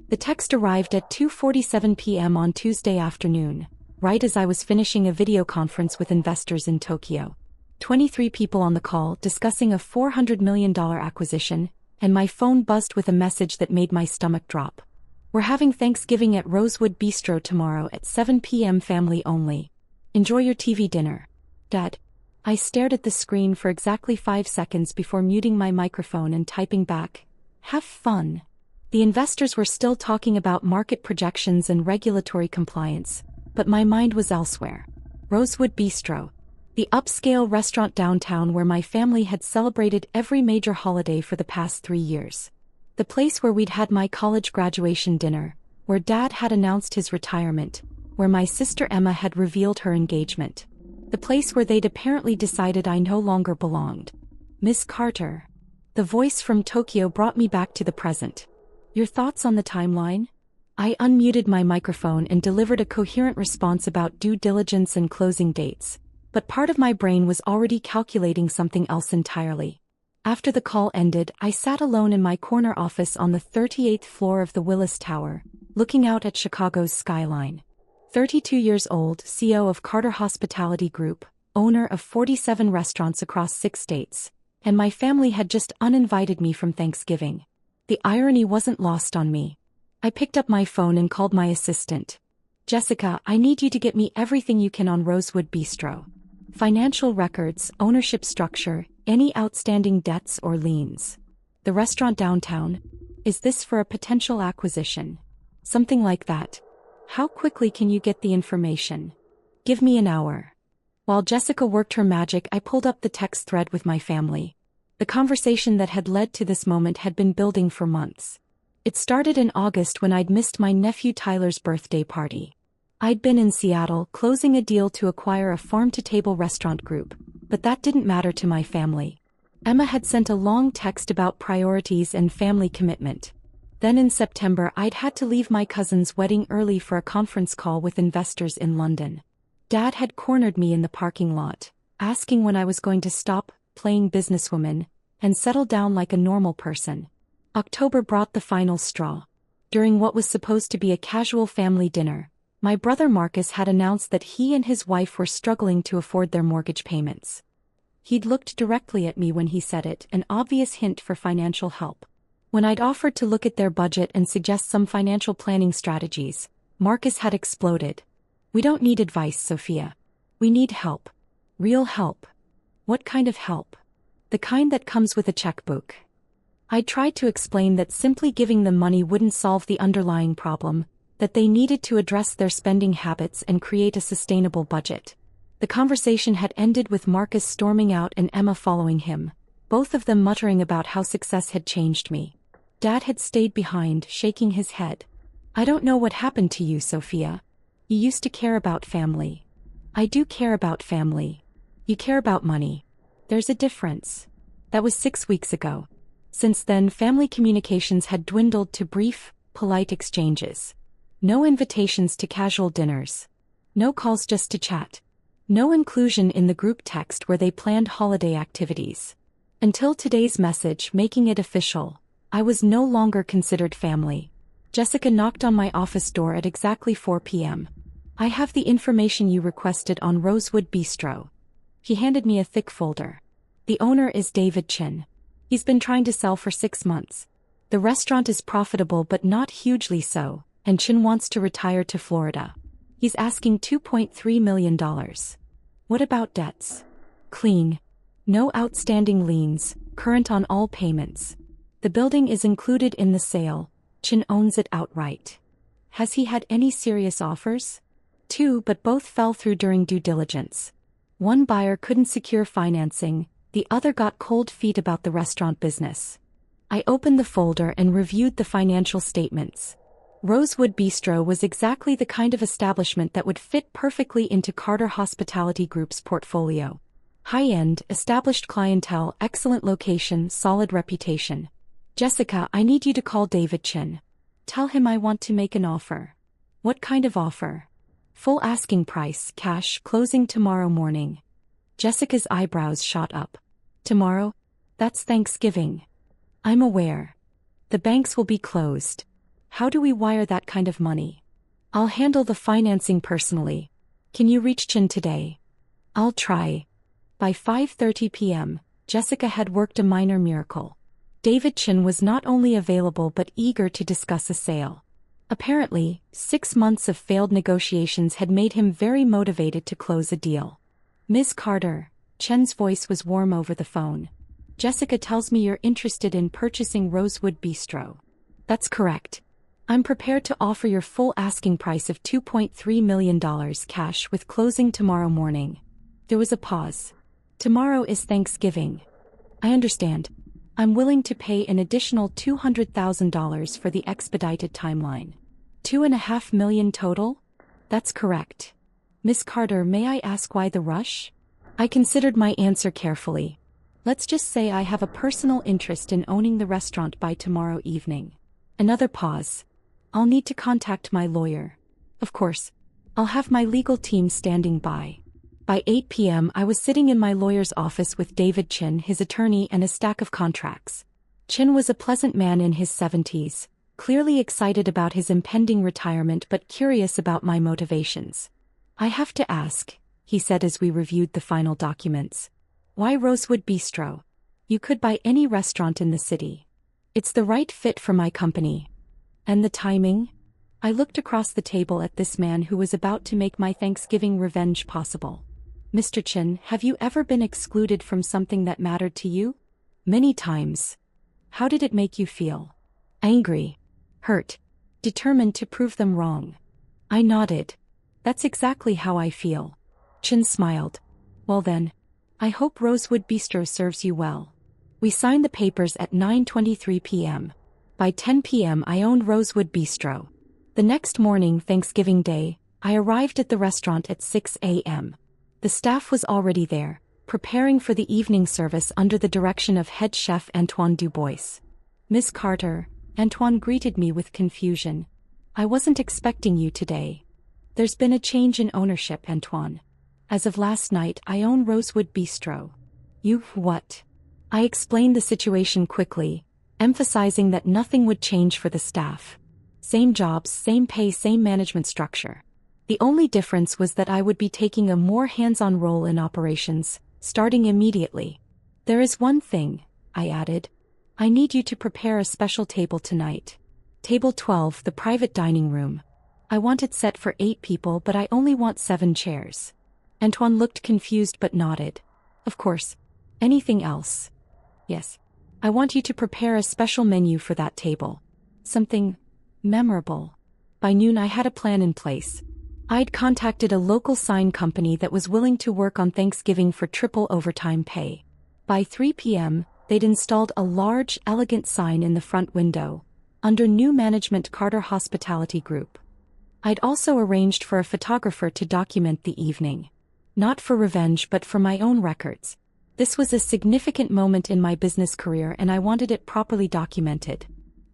The text arrived at 2:47 p.m. on Tuesday afternoon, right as I was finishing a video conference with investors in Tokyo. 23 people on the call discussing a $400 million acquisition, and my phone buzzed with a message that made my stomach drop. We're having Thanksgiving at Rosewood Bistro tomorrow at 7 p.m. family only. Enjoy your TV dinner. Dad. I stared at the screen for exactly 5 seconds before muting my microphone and typing back, "Have fun." The investors were still talking about market projections and regulatory compliance, but my mind was elsewhere. Rosewood Bistro, the upscale restaurant downtown where my family had celebrated every major holiday for the past 3 years. The place where we'd had my college graduation dinner, where Dad had announced his retirement, where my sister Emma had revealed her engagement. The place where they'd apparently decided I no longer belonged. "Miss Carter." The voice from Tokyo brought me back to the present. "Your thoughts on the timeline?" I unmuted my microphone and delivered a coherent response about due diligence and closing dates, but part of my brain was already calculating something else entirely. After the call ended, I sat alone in my corner office on the 38th floor of the Willis Tower, looking out at Chicago's skyline. 32 years old, CEO of Carter Hospitality Group, owner of 47 restaurants across 6 states, and my family had just uninvited me from Thanksgiving. The irony wasn't lost on me. I picked up my phone and called my assistant. "Jessica, I need you to get me everything you can on Rosewood Bistro. Financial records, ownership structure, any outstanding debts or liens. The restaurant downtown. Is this for a potential acquisition? Something like that. How quickly can you get the information? Give me an hour." While Jessica worked her magic, I pulled up the text thread with my family. The conversation that had led to this moment had been building for months. It started in August when I'd missed my nephew Tyler's birthday party. I'd been in Seattle closing a deal to acquire a farm-to-table restaurant group, but that didn't matter to my family. Emma had sent a long text about priorities and family commitment. Then in September I'd had to leave my cousin's wedding early for a conference call with investors in London. Dad had cornered me in the parking lot, asking when I was going to stop playing businesswoman and settle down like a normal person. October brought the final straw. During what was supposed to be a casual family dinner, my brother Marcus had announced that he and his wife were struggling to afford their mortgage payments. He'd looked directly at me when he said it, an obvious hint for financial help. When I'd offered to look at their budget and suggest some financial planning strategies, Marcus had exploded. "We don't need advice, Sophia. We need help. Real help." "What kind of help?" "The kind that comes with a checkbook." I tried to explain that simply giving them money wouldn't solve the underlying problem, that they needed to address their spending habits and create a sustainable budget. The conversation had ended with Marcus storming out and Emma following him, both of them muttering about how success had changed me. Dad had stayed behind, shaking his head. "I don't know what happened to you, Sophia. You used to care about family." "I do care about family. You care about money. There's a difference." That was 6 weeks ago. Since then, family communications had dwindled to brief, polite exchanges. No invitations to casual dinners. No calls just to chat. No inclusion in the group text where they planned holiday activities. Until today's message making it official, I was no longer considered family. Jessica knocked on my office door at exactly 4 p.m. "I have the information you requested on Rosewood Bistro." He handed me a thick folder. "The owner is David Chin. He's been trying to sell for 6 months. The restaurant is profitable but not hugely so, and Chin wants to retire to Florida. He's asking $2.3 million. What about debts?" "Clean. No outstanding liens, current on all payments. The building is included in the sale. Chin owns it outright." "Has he had any serious offers?" "2, but both fell through during due diligence. One buyer couldn't secure financing, the other got cold feet about the restaurant business." I opened the folder and reviewed the financial statements. Rosewood Bistro was exactly the kind of establishment that would fit perfectly into Carter Hospitality Group's portfolio. High-end, established clientele, excellent location, solid reputation. "Jessica, I need you to call David Chin. Tell him I want to make an offer." "What kind of offer?" "Full asking price, cash, closing tomorrow morning." Jessica's eyebrows shot up. "Tomorrow? That's Thanksgiving." "I'm aware. The banks will be closed. How do we wire that kind of money? I'll handle the financing personally. Can you reach Chin today? I'll try. By 5:30 p.m., Jessica had worked a minor miracle. David Chin was not only available but eager to discuss a sale. Apparently, 6 months of failed negotiations had made him very motivated to close a deal. Ms. Carter, Chen's voice was warm over the phone. Jessica tells me you're interested in purchasing Rosewood Bistro. That's correct. I'm prepared to offer your full asking price of $2.3 million cash with closing tomorrow morning. There was a pause. Tomorrow is Thanksgiving. I understand. I'm willing to pay an additional $200,000 for the expedited timeline. $2.5 million total? That's correct. Miss Carter, may I ask why the rush? I considered my answer carefully. Let's just say I have a personal interest in owning the restaurant by tomorrow evening. Another pause. I'll need to contact my lawyer. Of course. I'll have my legal team standing by. By 8 p.m. I was sitting in my lawyer's office with David Chin, his attorney, and a stack of contracts. Chin was a pleasant man in his 70s, clearly excited about his impending retirement but curious about my motivations. I have to ask, he said as we reviewed the final documents. Why Rosewood Bistro? You could buy any restaurant in the city. It's the right fit for my company. And the timing? I looked across the table at this man who was about to make my Thanksgiving revenge possible. Mr. Chin, have you ever been excluded from something that mattered to you? Many times. How did it make you feel? Angry. Hurt. Determined to prove them wrong. I nodded. That's exactly how I feel. Chin smiled. Well then, I hope Rosewood Bistro serves you well. We signed the papers at 9:23 p.m. By 10 p.m. I owned Rosewood Bistro. The next morning, Thanksgiving Day, I arrived at the restaurant at 6 a.m. The staff was already there, preparing for the evening service under the direction of head chef Antoine Dubois. Miss Carter, Antoine greeted me with confusion. I wasn't expecting you today. There's been a change in ownership, Antoine. As of last night, I own Rosewood Bistro. You, what? I explained the situation quickly, emphasizing that nothing would change for the staff. Same jobs, same pay, same management structure. The only difference was that I would be taking a more hands-on role in operations, starting immediately. There is one thing, I added. I need you to prepare a special table tonight. Table 12, the private dining room. I want it set for 8 people, but I only want 7 chairs. Antoine looked confused but nodded. Of course. Anything else? Yes. I want you to prepare a special menu for that table. Something memorable. By noon I had a plan in place. I'd contacted a local sign company that was willing to work on Thanksgiving for triple overtime pay. By 3 p.m., they'd installed a large, elegant sign in the front window, under new management Carter Hospitality Group. I'd also arranged for a photographer to document the evening. Not for revenge but for my own records. This was a significant moment in my business career and I wanted it properly documented.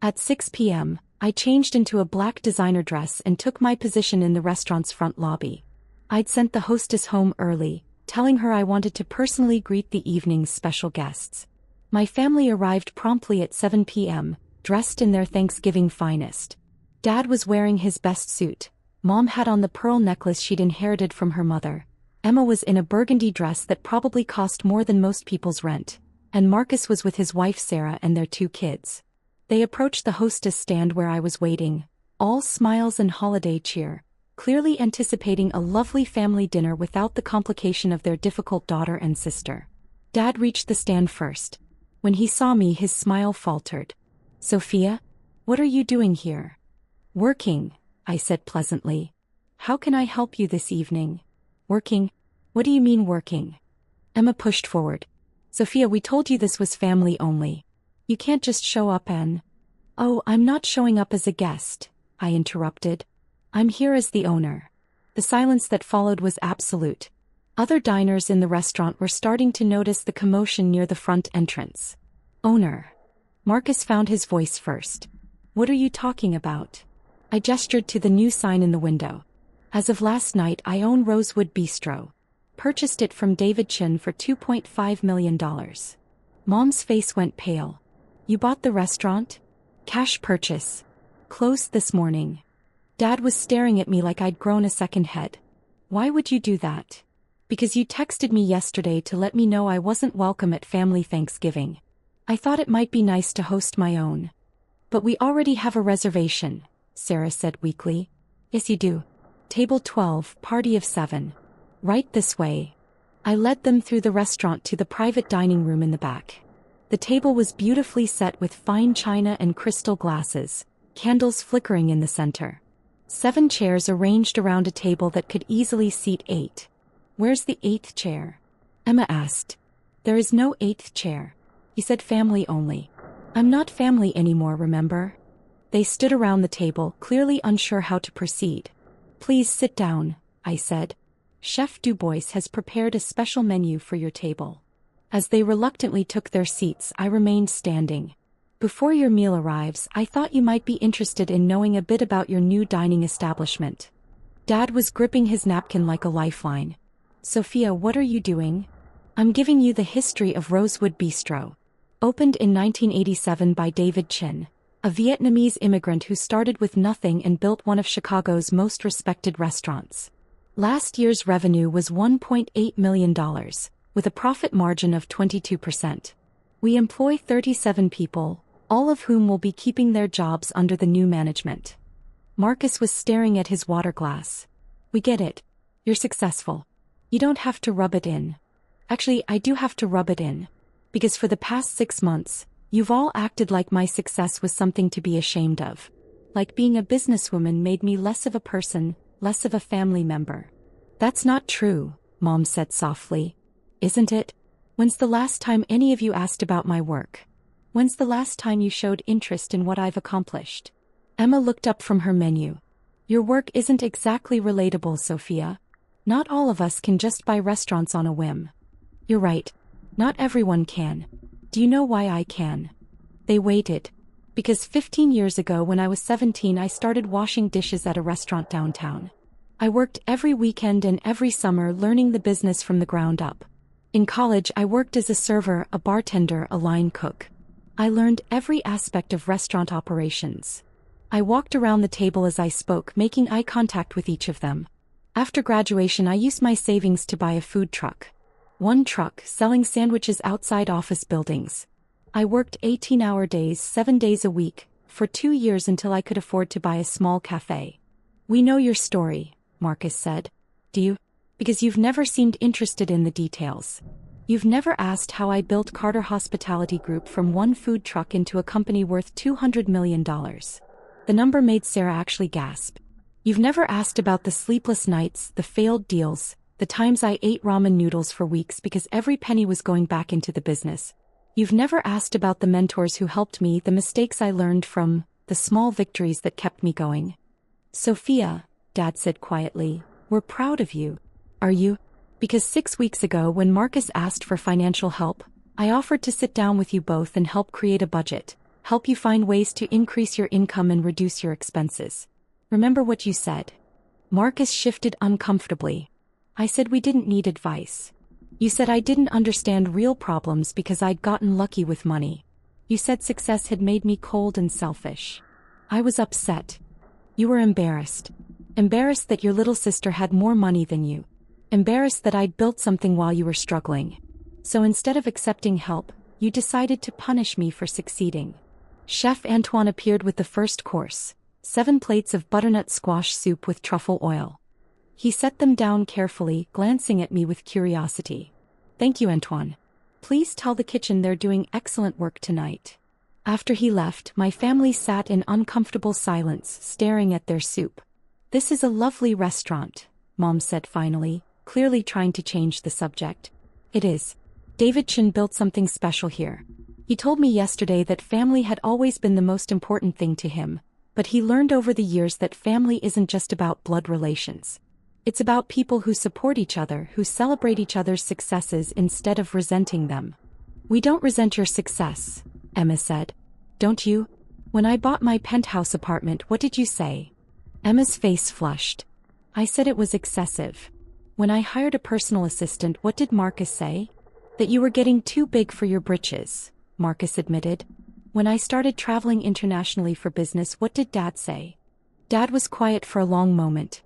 At 6 p.m., I changed into a black designer dress and took my position in the restaurant's front lobby. I'd sent the hostess home early, telling her I wanted to personally greet the evening's special guests. My family arrived promptly at 7 p.m., dressed in their Thanksgiving finest. Dad was wearing his best suit. Mom had on the pearl necklace she'd inherited from her mother. Emma was in a burgundy dress that probably cost more than most people's rent. And Marcus was with his wife Sarah and their 2 kids. They approached the hostess stand where I was waiting, all smiles and holiday cheer, clearly anticipating a lovely family dinner without the complication of their difficult daughter and sister. Dad reached the stand first. When he saw me, his smile faltered. Sophia? What are you doing here? Working, I said pleasantly. How can I help you this evening? Working? What do you mean working? Emma pushed forward. Sophia, we told you this was family only. You can't just show up and... Oh, I'm not showing up as a guest, I interrupted. I'm here as the owner. The silence that followed was absolute. Other diners in the restaurant were starting to notice the commotion near the front entrance. Owner. Marcus found his voice first. What are you talking about? I gestured to the new sign in the window. As of last night, I own Rosewood Bistro. Purchased it from David Chin for $2.5 million. Mom's face went pale. You bought the restaurant? Cash purchase. Closed this morning. Dad was staring at me like I'd grown a second head. Why would you do that? Because you texted me yesterday to let me know I wasn't welcome at family Thanksgiving. I thought it might be nice to host my own. But we already have a reservation, Sarah said weakly. Yes, you do. Table 12, party of 7. Right this way. I led them through the restaurant to the private dining room in the back. The table was beautifully set with fine china and crystal glasses, candles flickering in the center. 7 chairs arranged around a table that could easily seat 8. Where's the 8th chair? Emma asked. There is no 8th chair. He said family only. I'm not family anymore, remember? They stood around the table, clearly unsure how to proceed. Please sit down, I said. Chef Dubois has prepared a special menu for your table. As they reluctantly took their seats, I remained standing. Before your meal arrives, I thought you might be interested in knowing a bit about your new dining establishment. Dad was gripping his napkin like a lifeline. Sophia, what are you doing? I'm giving you the history of Rosewood Bistro. Opened in 1987 by David Chin, a Vietnamese immigrant who started with nothing and built one of Chicago's most respected restaurants. Last year's revenue was $1.8 million, with a profit margin of 22%. We employ 37 people, all of whom will be keeping their jobs under the new management. Marcus was staring at his water glass. We get it. You're successful. You don't have to rub it in. Actually, I do have to rub it in. Because for the past 6 months, you've all acted like my success was something to be ashamed of. Like being a businesswoman made me less of a person, less of a family member. That's not true, Mom said softly. Isn't it? When's the last time any of you asked about my work? When's the last time you showed interest in what I've accomplished? Emma looked up from her menu. Your work isn't exactly relatable, Sophia. Not all of us can just buy restaurants on a whim. You're right. Not everyone can. Do you know why I can? They waited. Because 15 years ago when I was 17 I started washing dishes at a restaurant downtown. I worked every weekend and every summer learning the business from the ground up. In college I worked as a server, a bartender, a line cook. I learned every aspect of restaurant operations. I walked around the table as I spoke, making eye contact with each of them. After graduation I used my savings to buy a food truck. One truck, selling sandwiches outside office buildings. I worked 18-hour days, 7 days a week, for 2 years until I could afford to buy a small cafe. We know your story, Marcus said. Do you? Because you've never seemed interested in the details. You've never asked how I built Carter Hospitality Group from one food truck into a company worth $200 million. The number made Sarah actually gasp. You've never asked about the sleepless nights, the failed deals, the times I ate ramen noodles for weeks because every penny was going back into the business. You've never asked about the mentors who helped me, the mistakes I learned from, the small victories that kept me going. Sophia, Dad said quietly, we're proud of you. Are you? Because 6 weeks ago when Marcus asked for financial help, I offered to sit down with you both and help create a budget, help you find ways to increase your income and reduce your expenses. Remember what you said? Marcus shifted uncomfortably. I said we didn't need advice. You said I didn't understand real problems because I'd gotten lucky with money. You said success had made me cold and selfish. I was upset. You were embarrassed. Embarrassed that your little sister had more money than you. Embarrassed that I'd built something while you were struggling. So instead of accepting help, you decided to punish me for succeeding. Chef Antoine appeared with the first course, 7 plates of butternut squash soup with truffle oil. He set them down carefully, glancing at me with curiosity. Thank you, Antoine. Please tell the kitchen they're doing excellent work tonight. After he left, my family sat in uncomfortable silence, staring at their soup. This is a lovely restaurant, Mom said finally, clearly trying to change the subject. It is. David Chin built something special here. He told me yesterday that family had always been the most important thing to him, but he learned over the years that family isn't just about blood relations. It's about people who support each other, who celebrate each other's successes instead of resenting them. We don't resent your success, Emma said. Don't you? When I bought my penthouse apartment, what did you say? Emma's face flushed. I said it was excessive. When I hired a personal assistant, what did Marcus say? That you were getting too big for your britches, Marcus admitted. When I started traveling internationally for business, what did Dad say? Dad was quiet for a long moment.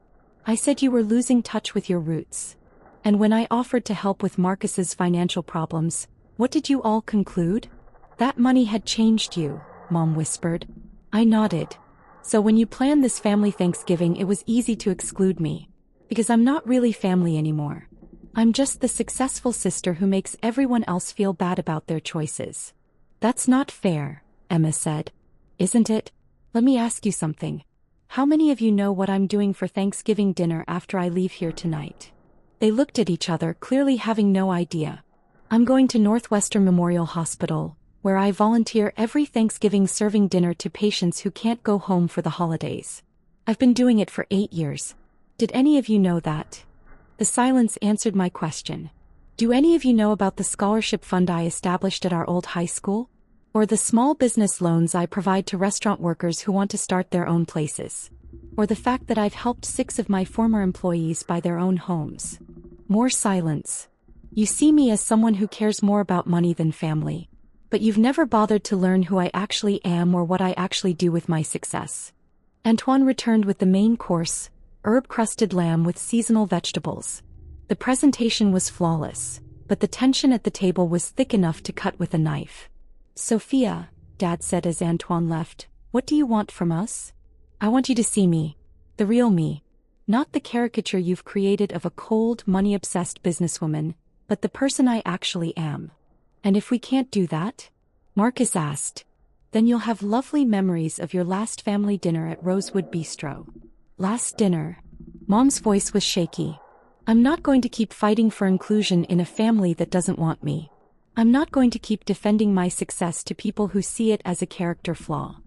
I said you were losing touch with your roots. And when I offered to help with Marcus's financial problems, what did you all conclude? That money had changed you, Mom whispered. I nodded. So when you planned this family Thanksgiving, it was easy to exclude me. Because I'm not really family anymore. I'm just the successful sister who makes everyone else feel bad about their choices. That's not fair, Emma said. Isn't it? Let me ask you something. How many of you know what I'm doing for Thanksgiving dinner after I leave here tonight? They looked at each other, clearly having no idea. I'm going to Northwestern Memorial Hospital, where I volunteer every Thanksgiving serving dinner to patients who can't go home for the holidays. I've been doing it for 8 years. Did any of you know that? The silence answered my question. Do any of you know about the scholarship fund I established at our old high school? Or the small business loans I provide to restaurant workers who want to start their own places? Or the fact that I've helped 6 of my former employees buy their own homes? More silence. You see me as someone who cares more about money than family. But you've never bothered to learn who I actually am or what I actually do with my success. Antoine returned with the main course, herb-crusted lamb with seasonal vegetables. The presentation was flawless, but the tension at the table was thick enough to cut with a knife. Sophia, Dad said as Antoine left, what do you want from us? I want you to see me. The real me. Not the caricature you've created of a cold, money-obsessed businesswoman, but the person I actually am. And if we can't do that? Marcus asked. Then you'll have lovely memories of your last family dinner at Rosewood Bistro. Last dinner. Mom's voice was shaky. I'm not going to keep fighting for inclusion in a family that doesn't want me. I'm not going to keep defending my success to people who see it as a character flaw.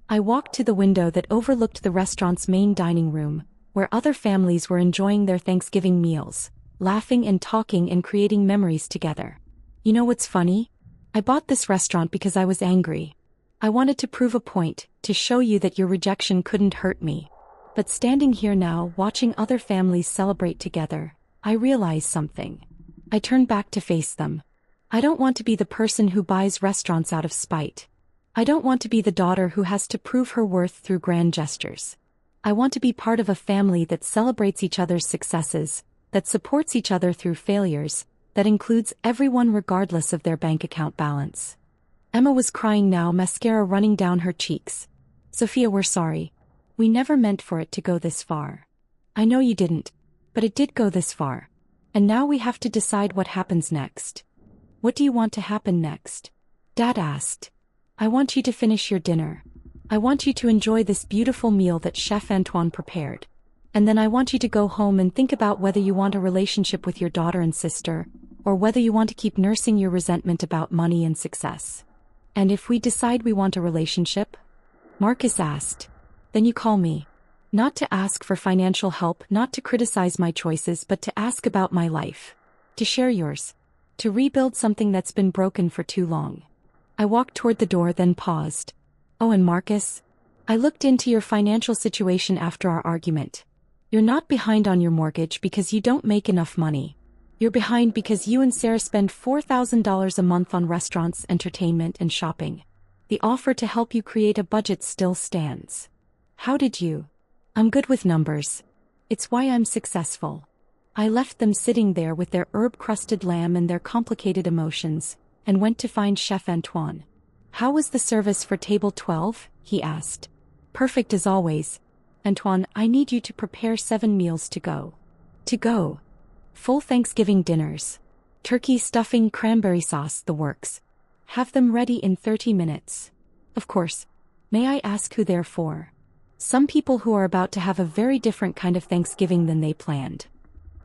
I walked to the window that overlooked the restaurant's main dining room, where other families were enjoying their Thanksgiving meals, laughing and talking and creating memories together. You know what's funny? I bought this restaurant because I was angry. I wanted to prove a point, to show you that your rejection couldn't hurt me. But standing here now, watching other families celebrate together, I realized something. I turned back to face them. I don't want to be the person who buys restaurants out of spite. I don't want to be the daughter who has to prove her worth through grand gestures. I want to be part of a family that celebrates each other's successes, that supports each other through failures, that includes everyone regardless of their bank account balance. Emma was crying now, mascara running down her cheeks. Sophia, we're sorry. We never meant for it to go this far. I know you didn't, but it did go this far. And now we have to decide what happens next. What do you want to happen next? Dad asked. I want you to finish your dinner. I want you to enjoy this beautiful meal that Chef Antoine prepared. And then I want you to go home and think about whether you want a relationship with your daughter and sister, or whether you want to keep nursing your resentment about money and success. And if we decide we want a relationship? Marcus asked. Then you call me. Not to ask for financial help, not to criticize my choices, but to ask about my life. To share yours. To rebuild something that's been broken for too long. I walked toward the door, then paused. Oh, and Marcus? I looked into your financial situation after our argument. You're not behind on your mortgage because you don't make enough money. You're behind because you and Sarah spend $4,000 a month on restaurants, entertainment, and shopping. The offer to help you create a budget still stands. How did you? I'm good with numbers. It's why I'm successful. I left them sitting there with their herb-crusted lamb and their complicated emotions, and went to find Chef Antoine. How was the service for table 12? He asked. Perfect as always. Antoine, I need you to prepare 7 meals to go. To go. Full Thanksgiving dinners. Turkey, stuffing, cranberry sauce, the works. Have them ready in 30 minutes. Of course. May I ask who they're for? Some people who are about to have a very different kind of Thanksgiving than they planned.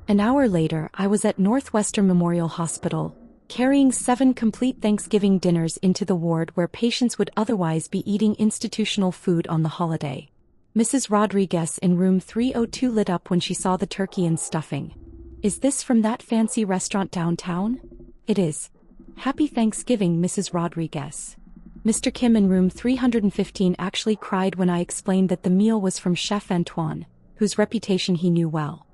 An hour later, I was at Northwestern Memorial Hospital, carrying 7 complete Thanksgiving dinners into the ward where patients would otherwise be eating institutional food on the holiday. Mrs. Rodriguez in room 302 lit up when she saw the turkey and stuffing. Is this from that fancy restaurant downtown? It is. Happy Thanksgiving, Mrs. Rodriguez. Mr. Kim in room 315 actually cried when I explained that the meal was from Chef Antoine, whose reputation he knew well.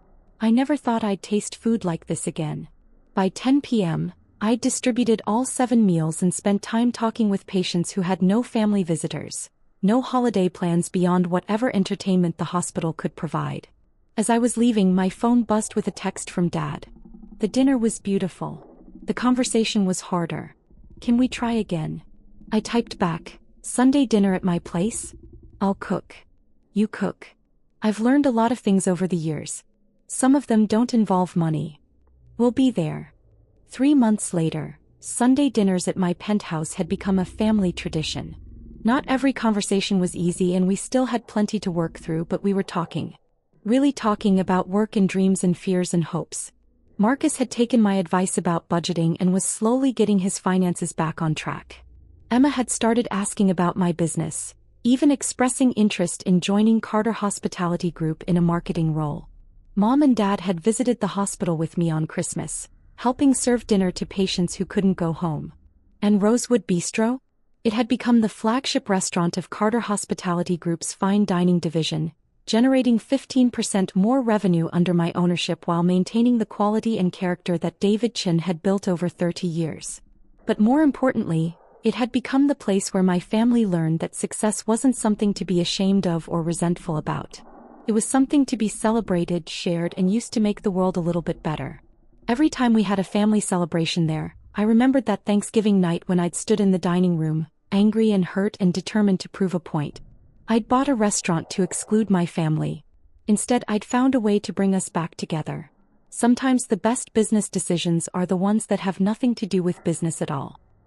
I never thought I'd taste food like this again. By 10 p.m., I distributed all 7 meals and spent time talking with patients who had no family visitors, no holiday plans beyond whatever entertainment the hospital could provide. As I was leaving, my phone buzzed with a text from Dad. The dinner was beautiful. The conversation was harder. Can we try again? I typed back, Sunday dinner at my place? I'll cook. You cook. I've learned a lot of things over the years. Some of them don't involve money. We'll be there. 3 months later, Sunday dinners at my penthouse had become a family tradition. Not every conversation was easy and we still had plenty to work through, but we were talking. Really talking about work and dreams and fears and hopes. Marcus had taken my advice about budgeting and was slowly getting his finances back on track. Emma had started asking about my business, even expressing interest in joining Carter Hospitality Group in a marketing role. Mom and Dad had visited the hospital with me on Christmas, helping serve dinner to patients who couldn't go home. And Rosewood Bistro? It had become the flagship restaurant of Carter Hospitality Group's fine dining division, generating 15% more revenue under my ownership while maintaining the quality and character that David Chin had built over 30 years. But more importantly, it had become the place where my family learned that success wasn't something to be ashamed of or resentful about. It was something to be celebrated, shared, and used to make the world a little bit better. Every time we had a family celebration there, I remembered that Thanksgiving night when I'd stood in the dining room, angry and hurt and determined to prove a point. I'd bought a restaurant to exclude my family. Instead, I'd found a way to bring us back together. Sometimes the best business decisions are the ones that have nothing to do with business at all.